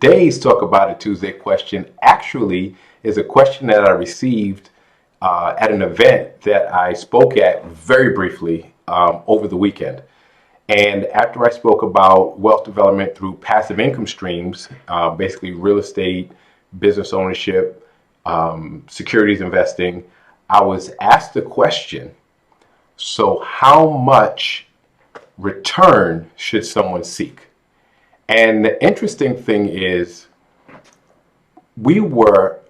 today's Talk About It Tuesday question actually is a question that I received at an event that I spoke at very briefly over the weekend. And after I spoke about wealth development through passive income streams, basically real estate, business ownership, securities investing, I was asked the question, so how much return should someone seek? And the interesting thing is, we were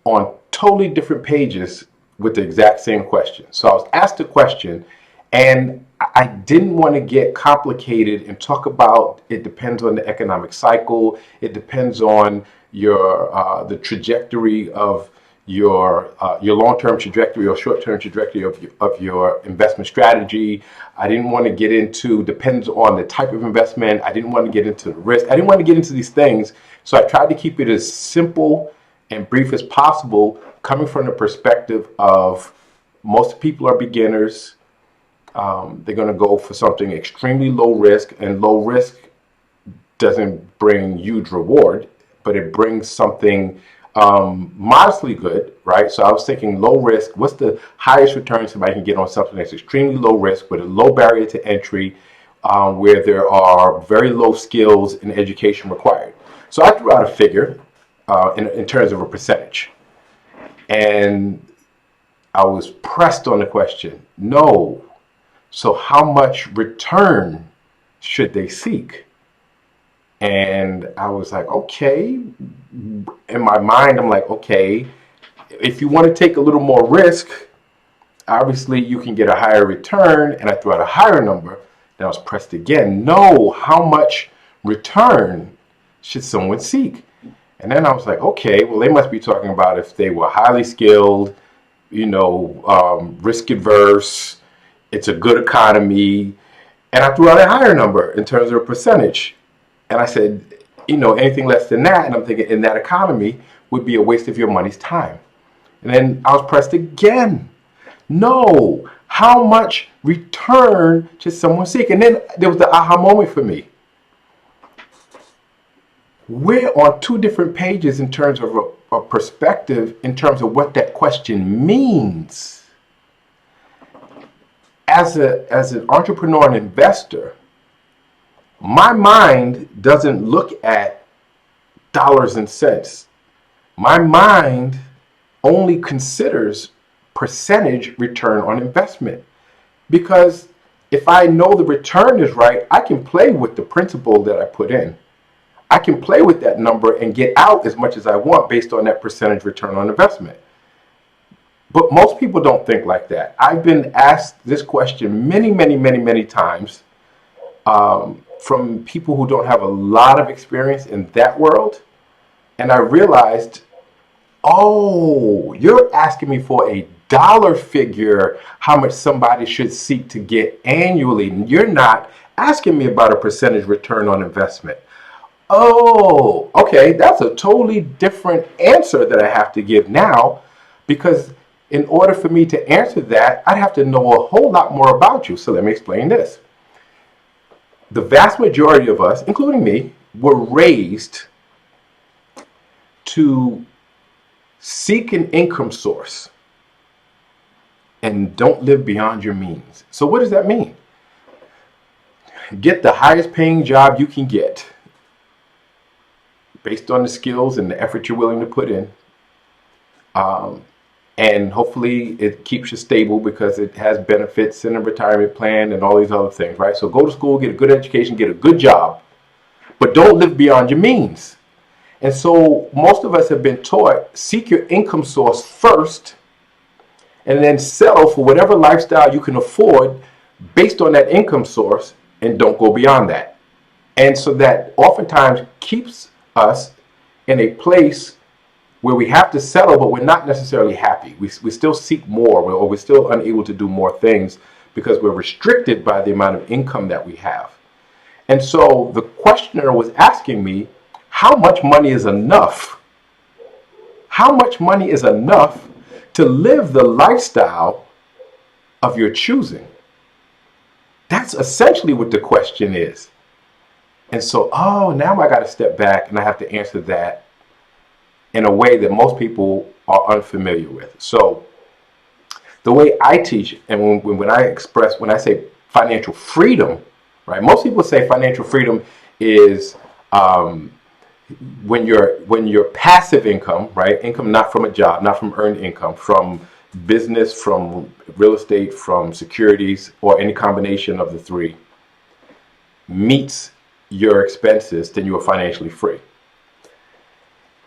on totally different pages with the exact same question. So I was asked a question, and I didn't want to get complicated and talk about it depends on the economic cycle. It depends on your the trajectory of your long-term trajectory or short-term trajectory of your investment strategy. I didn't want to get into depends on the type of investment. I didn't want to get into the risk. I didn't want to get into these things. So I tried to keep it as simple and brief as possible, coming from the perspective of most people are beginners. They're going to go for something extremely low risk, and low risk doesn't bring huge reward, but it brings something modestly good, right? So I was thinking low risk, what's the highest return somebody can get on something that's extremely low risk with a low barrier to entry, where there are very low skills and education required. So I threw out a figure in terms of a percentage. And I was pressed on the question, no. So how much return should they seek? And I was like, okay. In my mind, I'm like, okay, if you want to take a little more risk, obviously you can get a higher return. And I threw out a higher number. Then I was pressed again. No, how much return should someone seek? And then I was like, okay, well, they must be talking about if they were highly skilled, risk adverse, it's a good economy. And I threw out a higher number in terms of a percentage. And I said, anything less than that, and I'm thinking in that economy would be a waste of your money's time. And then I was pressed again. No, how much return should someone seek? And then there was the aha moment for me. We're on two different pages in terms of a perspective, in terms of what that question means. As an entrepreneur and investor, my mind doesn't look at dollars and cents. My mind only considers percentage return on investment. Because if I know the return is right, I can play with the principal that I put in. I can play with that number and get out as much as I want based on that percentage return on investment. But most people don't think like that. I've been asked this question many, many, many, many times from people who don't have a lot of experience in that world. And I realized, oh, you're asking me for a dollar figure, how much somebody should seek to get annually. You're not asking me about a percentage return on investment. Oh, okay, that's a totally different answer that I have to give now, because in order for me to answer that, I'd have to know a whole lot more about you. So let me explain this. The vast majority of us, including me, were raised to seek an income source and don't live beyond your means. So what does that mean? Get the highest paying job you can get based on the skills and the effort you're willing to put in. And hopefully it keeps you stable because it has benefits and a retirement plan and all these other things, right? So go to school, get a good education, get a good job, but don't live beyond your means. And so most of us have been taught, seek your income source first and then settle for whatever lifestyle you can afford based on that income source and don't go beyond that. And so that oftentimes keeps us in a place where we have to settle, but we're not necessarily happy. We still seek more, or we're still unable to do more things because we're restricted by the amount of income that we have. And so the questioner was asking me, how much money is enough? How much money is enough to live the lifestyle of your choosing? That's essentially what the question is. And so, oh, now I got to step back and I have to answer that in a way that most people are unfamiliar with. So the way I teach, and when I say financial freedom, right? Most people say financial freedom is when your passive income, right? Income not from a job, not from earned income, from business, from real estate, from securities, or any combination of the three, meets your expenses, then you are financially free.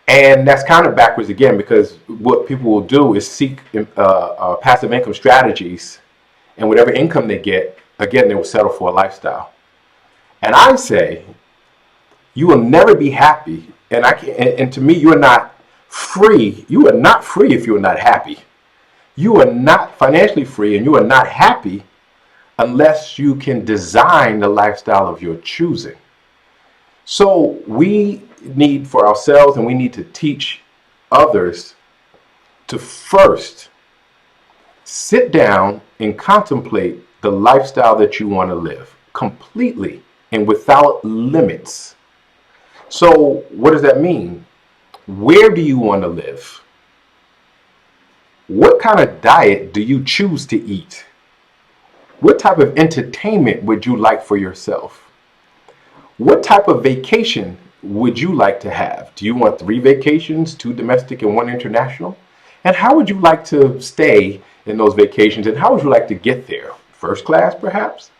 And that's kind of backwards again, because what people will do is seek passive income strategies, and whatever income they get, again, they will settle for a lifestyle. And I say, you will never be happy, and to me, you are not free. You are not free if you are not happy. You are not financially free, and you are not happy unless you can design the lifestyle of your choosing. So we need for ourselves, and we need to teach others to first sit down and contemplate the lifestyle that you want to live completely and without limits. So what does that mean? Where do you want to live? What kind of diet do you choose to eat? What type of entertainment would you like for yourself? What type of vacation would you like to have? Do you want 3 vacations, 2 domestic and 1 international? And how would you like to stay in those vacations? And how would you like to get there? First class, perhaps?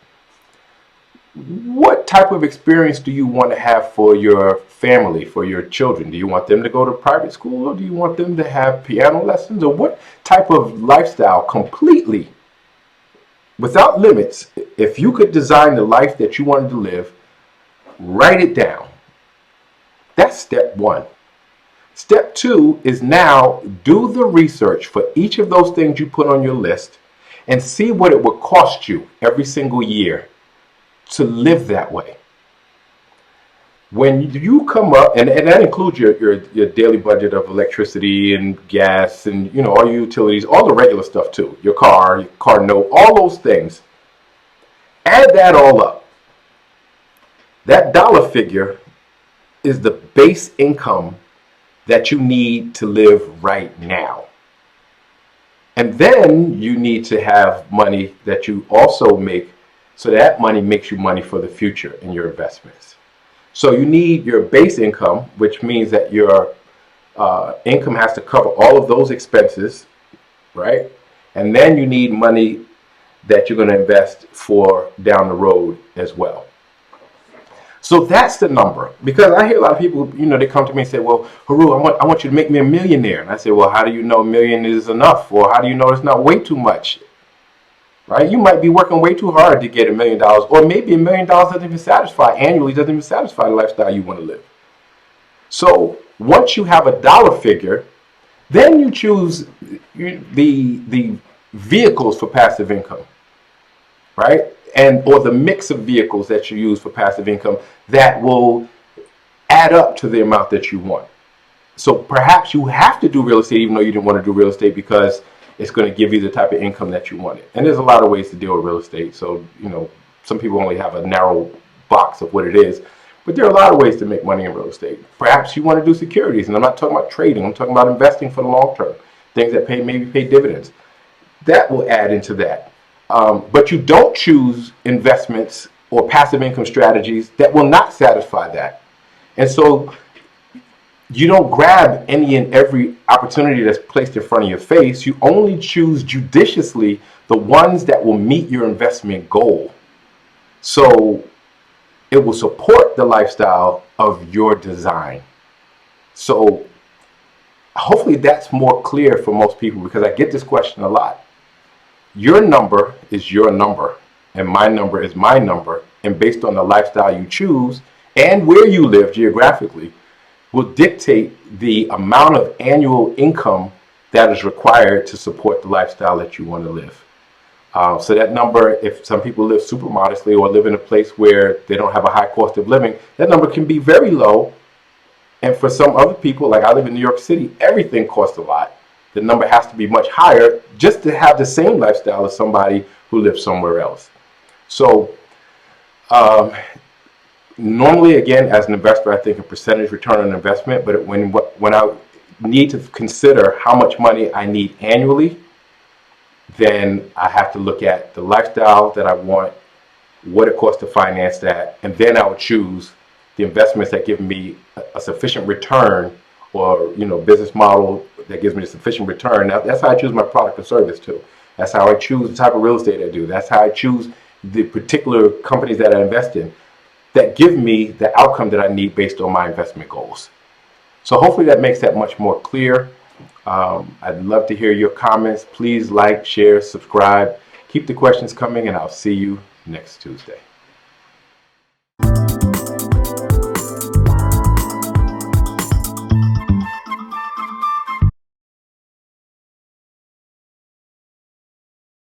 What type of experience do you want to have for your family, for your children? Do you want them to go to private school, or do you want them to have piano lessons? Or what type of lifestyle, completely without limits, if you could design the life that you wanted to live, write it down. That's step 1. Step 2 is now do the research for each of those things you put on your list and see what it would cost you every single year to live that way. When you come up, and that includes your daily budget of electricity and gas and all your utilities, all the regular stuff too, your car note, all those things. Add that all up. That dollar figure is the base income that you need to live right now. And then you need to have money that you also make, so that money makes you money for the future in your investments. So you need your base income, which means that your income has to cover all of those expenses, right? And then you need money that you're going to invest for down the road as well. So that's the number. Because I hear a lot of people, they come to me and say, well, Haru, I want you to make me a millionaire. And I say, well, how do you know a million is enough? Or how do you know it's not way too much? Right? You might be working way too hard to get $1 million, or maybe $1 million doesn't even satisfy annually, doesn't even satisfy the lifestyle you want to live. So once you have a dollar figure, then you choose the vehicles for passive income, right? Or the mix of vehicles that you use for passive income that will add up to the amount that you want. So perhaps you have to do real estate even though you didn't want to do real estate, because it's going to give you the type of income that you wanted. And there's a lot of ways to deal with real estate. So, some people only have a narrow box of what it is. But there are a lot of ways to make money in real estate. Perhaps you want to do securities. And I'm not talking about trading. I'm talking about investing for the long term. Things that maybe pay dividends. That will add into that. But you don't choose investments or passive income strategies that will not satisfy that. And so you don't grab any and every opportunity that's placed in front of your face. You only choose judiciously the ones that will meet your investment goal. So it will support the lifestyle of your design. So hopefully that's more clear for most people, because I get this question a lot. Your number is your number, and my number is my number. And based on the lifestyle you choose and where you live geographically, will dictate the amount of annual income that is required to support the lifestyle that you want to live. So that number, if some people live super modestly or live in a place where they don't have a high cost of living, that number can be very low. And for some other people, like I live in New York City, everything costs a lot. The number has to be much higher just to have the same lifestyle as somebody who lives somewhere else. So Normally, again, as an investor, I think a percentage return on investment, but when I need to consider how much money I need annually, then I have to look at the lifestyle that I want, what it costs to finance that, and then I would choose the investments that give me a sufficient return, or business model that gives me a sufficient return. Now, that's how I choose my product or service too. That's how I choose the type of real estate I do. That's how I choose the particular companies that I invest in that give me the outcome that I need based on my investment goals. So hopefully that makes that much more clear. I'd love to hear your comments. Please like, share, subscribe. Keep the questions coming, and I'll see you next Tuesday.